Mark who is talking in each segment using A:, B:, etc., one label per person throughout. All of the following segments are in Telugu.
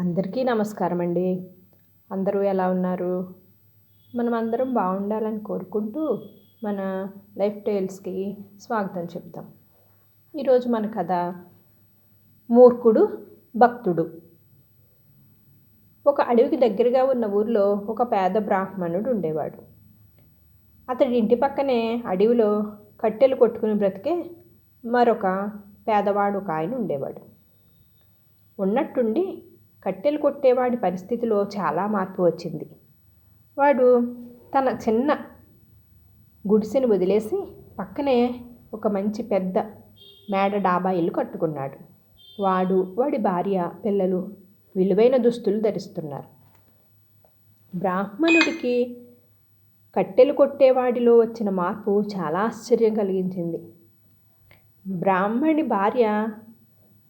A: అందరికీ నమస్కారం అండి. అందరూ ఎలా ఉన్నారు? మనం అందరం బాగుండాలని కోరుకుంటూ మన లైఫ్ టైల్స్కి స్వాగతం చెప్తాం. ఈరోజు మన కథ మూర్ఖుడు భక్తుడు. ఒక అడవికి దగ్గరగా ఉన్న ఊరిలో ఒక పేద బ్రాహ్మణుడు ఉండేవాడు. అతడి ఇంటి పక్కనే అడవిలో కట్టెలు కొట్టుకుని బ్రతికే మరొక పేదవాడు ఒక ఆయన ఉండేవాడు. ఉన్నట్టుండి కట్టెలు కొట్టేవాడి పరిస్థితిలో చాలా మార్పు వచ్చింది. వాడు తన చిన్న గుడిసెను వదిలేసి పక్కనే ఒక మంచి పెద్ద మేడ డాబా ఇల్లు కట్టుకున్నాడు. వాడి భార్య పిల్లలు విలువైన దుస్తులు ధరిస్తున్నారు. బ్రాహ్మణుడికి కట్టెలు కొట్టేవాడిలో వచ్చిన మార్పు చాలా ఆశ్చర్యం కలిగించింది. బ్రాహ్మణి భార్య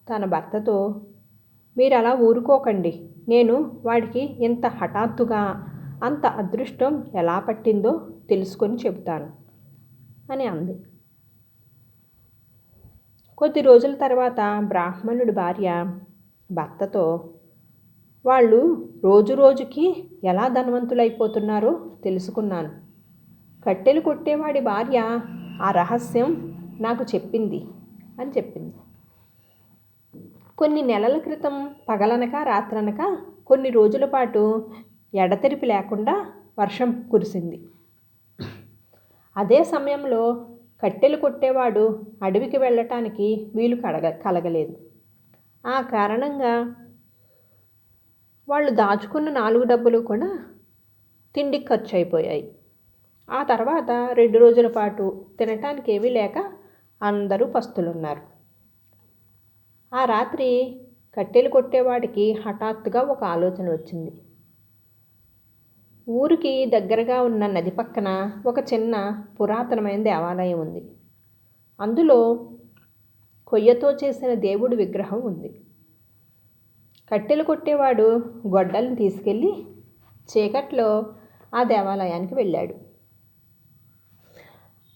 A: తన భర్తతో, మీరు అలా ఊరుకోకండి, నేను వాడికి ఇంత హఠాత్తుగా అంత అదృష్టం ఎలా పట్టిందో తెలుసుకొని చెబుతాను అని అంది. కొద్ది రోజుల తర్వాత బ్రాహ్మణుడి భార్య భర్తతో, వాళ్ళు రోజు రోజుకి ఎలా ధనవంతులైపోతున్నారో తెలుసుకున్నాను. కట్టెలు కొట్టేవాడి భార్య ఆ రహస్యం నాకు చెప్పింది అని చెప్పింది. కొన్ని నెలల క్రితం పగలనక రాత్రనక కొన్ని రోజుల పాటు ఎడతెరిపి లేకుండా వర్షం కురిసింది. అదే సమయంలో కట్టెలు కొట్టేవాడు అడవికి వెళ్ళటానికి వీలు కలగలేదు. ఆ కారణంగా వాళ్ళు దాచుకున్న 4 డబ్బులు కూడా తిండికి ఖర్చు అయిపోయాయి. ఆ తర్వాత 2 రోజుల పాటు తినటానికి ఏమీ లేక అందరూ పస్తులున్నారు. ఆ రాత్రి కట్టెలు కొట్టేవాడికి హఠాత్తుగా ఒక ఆలోచన వచ్చింది. ఊరికి దగ్గరగా ఉన్న నది పక్కన ఒక చిన్న పురాతనమైన దేవాలయం ఉంది. అందులో కొయ్యతో చేసిన దేవుడి విగ్రహం ఉంది. కట్టెలు కొట్టేవాడు గొడ్డల్ని తీసుకెళ్ళి చీకట్లో ఆ దేవాలయానికి వెళ్ళాడు.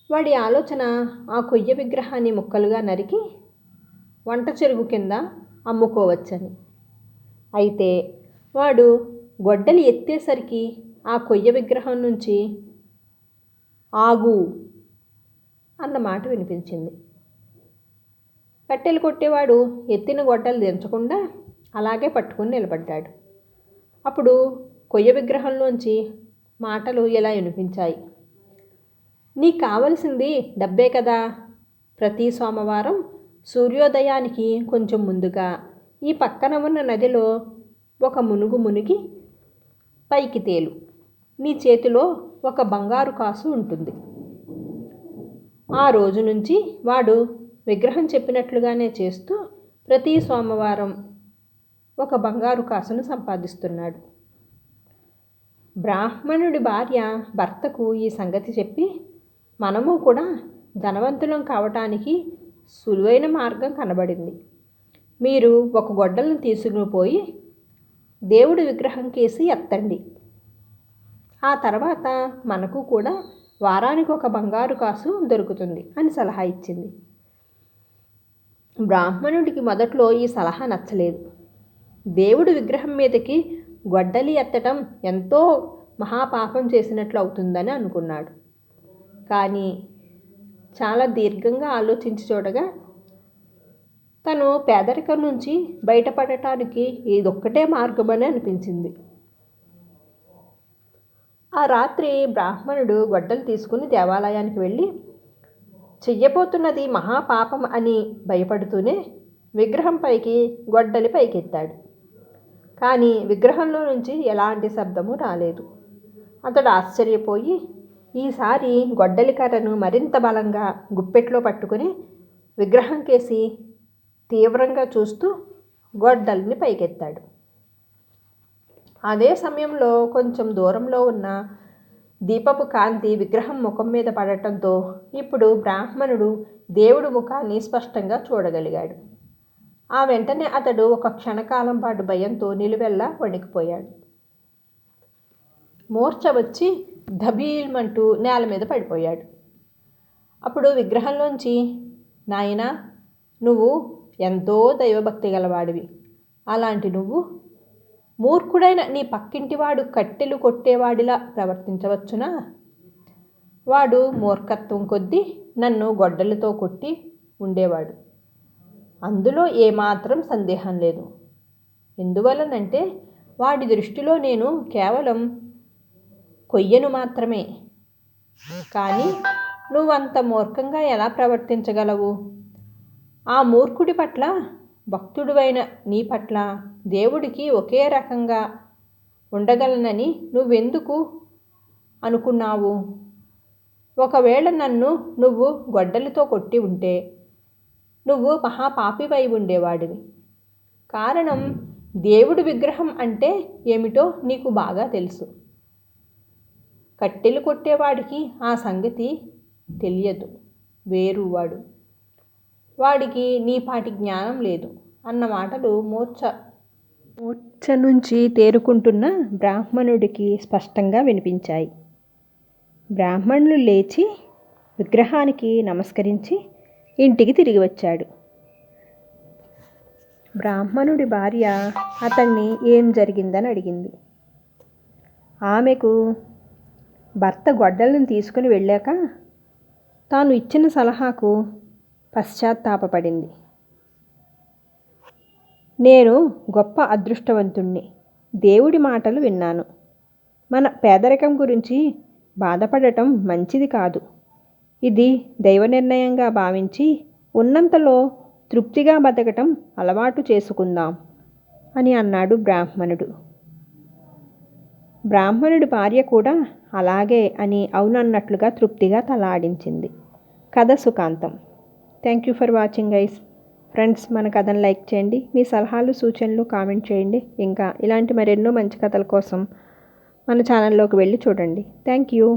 A: వాడి ఆలోచన ఆ కొయ్య విగ్రహాన్ని ముక్కలుగా నరికి వంట చెరుగు కింద అమ్ముకోవచ్చని. అయితే వాడు గొడ్డలి ఎత్తేసరికి ఆ కొయ్య విగ్రహం నుంచి ఆగు అన్న మాట వినిపించింది. కట్టెలు కొట్టేవాడు ఎత్తిన గొడ్డలు దించకుండా అలాగే పట్టుకుని నిలబడ్డాడు. అప్పుడు కొయ్య విగ్రహంలోంచి మాటలు ఇలా వినిపించాయి. నీకు కావలసింది డబ్బే కదా, ప్రతి సోమవారం సూర్యోదయానికి కొంచెం ముందుగా ఈ పక్కన ఉన్న నదిలో ఒక మునుగు మునిగి పైకి తేలు. నీ చేతిలో ఒక బంగారు కాసు ఉంటుంది. ఆ రోజు నుంచి వాడు విగ్రహం చెప్పినట్లుగానే చేస్తూ ప్రతి సోమవారం ఒక బంగారు కాసును సంపాదిస్తున్నాడు. బ్రాహ్మణుడి భార్య భర్తకు ఈ సంగతి చెప్పి, మనము కూడా ధనవంతులం కావటానికి సులువైన మార్గం కనబడింది. మీరు ఒక గొడ్డలను తీసుకుని పోయి దేవుడి విగ్రహం కేసి ఎత్తండి. ఆ తర్వాత మనకు కూడా వారానికి ఒక బంగారు కాసు దొరుకుతుంది అని సలహా ఇచ్చింది. బ్రాహ్మణుడికి మొదట్లో ఈ సలహా నచ్చలేదు. దేవుడి విగ్రహం మీదకి గొడ్డలి ఎత్తడం ఎంతో మహాపాపం చేసినట్లు అవుతుందని అనుకున్నాడు. కానీ చాలా దీర్ఘంగా ఆలోచించి చూడగా తను పేదరికం నుంచి బయటపడటానికి ఇదొక్కటే మార్గమని అనిపించింది. ఆ రాత్రి బ్రాహ్మణుడు గొడ్డలు తీసుకుని దేవాలయానికి వెళ్ళి చెయ్యబోతున్నది మహాపాపం అని భయపడుతూనే విగ్రహం పైకి గొడ్డలి పైకెత్తాడు. కానీ విగ్రహంలో నుంచి ఎలాంటి శబ్దము రాలేదు. అతడు ఆశ్చర్యపోయి ఈసారి గొడ్డలి కర్రను మరింత బలంగా గుప్పెట్లో పట్టుకుని విగ్రహం కేసి తీవ్రంగా చూస్తూ గొడ్డలిని పైకెత్తాడు. అదే సమయంలో కొంచెం దూరంలో ఉన్న దీపపు కాంతి విగ్రహం ముఖం మీద పడటంతో ఇప్పుడు బ్రాహ్మణుడు దేవుడి ముఖాన్ని స్పష్టంగా చూడగలిగాడు. ఆ వెంటనే అతడు ఒక క్షణకాలం పాటు భయంతో నిలువెల్లా వణికిపోయాడు. మూర్ఛ వచ్చి ధబీల్మంటూ నేల మీద పడిపోయాడు. అప్పుడు విగ్రహంలోంచి, నాయనా, నువ్వు ఎంతో దైవభక్తి గలవాడివి. అలాంటి నువ్వు మూర్ఖుడైన నీ పక్కింటివాడు కట్టెలు కొట్టేవాడిలా ప్రవర్తించవచ్చునా? వాడు మూర్ఖత్వం కొద్దీ నన్ను గొడ్డలితో కొట్టి ఉండేవాడు. అందులో ఏమాత్రం సందేహం లేదు. ఎందువలనంటే వాడి దృష్టిలో నేను కేవలం కొయ్యను మాత్రమే. కానీ నువ్వంత మూర్ఖంగా ఎలా ప్రవర్తించగలవు? ఆ మూర్ఖుడి పట్ల, భక్తుడివైన నీ పట్ల దేవుడికి ఒకే రకంగా ఉండగలనని నువ్వెందుకు అనుకున్నావు? ఒకవేళ నన్ను నువ్వు గొడ్డలితో కొట్టి ఉంటే నువ్వు మహాపాపివై ఉండేవాడివి. కారణం, దేవుడి విగ్రహం అంటే ఏమిటో నీకు బాగా తెలుసు. కట్టెలు కొట్టేవాడికి ఆ సంగతి తెలియదు. వేరువాడు, వాడికి నీపాటి జ్ఞానం లేదు అన్న మాటలు మూర్ఛ నుంచి తేరుకుంటున్న బ్రాహ్మణుడికి స్పష్టంగా వినిపించాయి. బ్రాహ్మణులు లేచి విగ్రహానికి నమస్కరించి ఇంటికి తిరిగి వచ్చాడు. బ్రాహ్మణుడి భార్య అతన్ని ఏం జరిగిందని అడిగింది. ఆమెకు భర్త గొడ్డలను తీసుకుని వెళ్ళాక తాను ఇచ్చిన సలహాకు పశ్చాత్తాపపడింది. నేను గొప్ప అదృష్టవంతుణ్ణి. దేవుడి మాటలు విన్నాను. మన పేదరికం గురించి బాధపడటం మంచిది కాదు. ఇది దైవ నిర్ణయంగా భావించి ఉన్నంతలో తృప్తిగా బతకటం అలవాటు చేసుకుందాం అని అన్నాడు బ్రాహ్మణుడు. బ్రాహ్మణుడి భార్య కూడా అలాగే అని అవునన్నట్లుగా తృప్తిగా తలాడించింది. కథ సుఖాంతం. Thank you for watching guys. Friends, మన కథను లైక్ చేయండి. మీ సలహాలు సూచనలు కామెంట్ చేయండి. ఇంకా ఇలాంటి మరెన్నో మంచి కథల కోసం మన ఛానల్లోకి వెళ్ళి చూడండి. Thank you.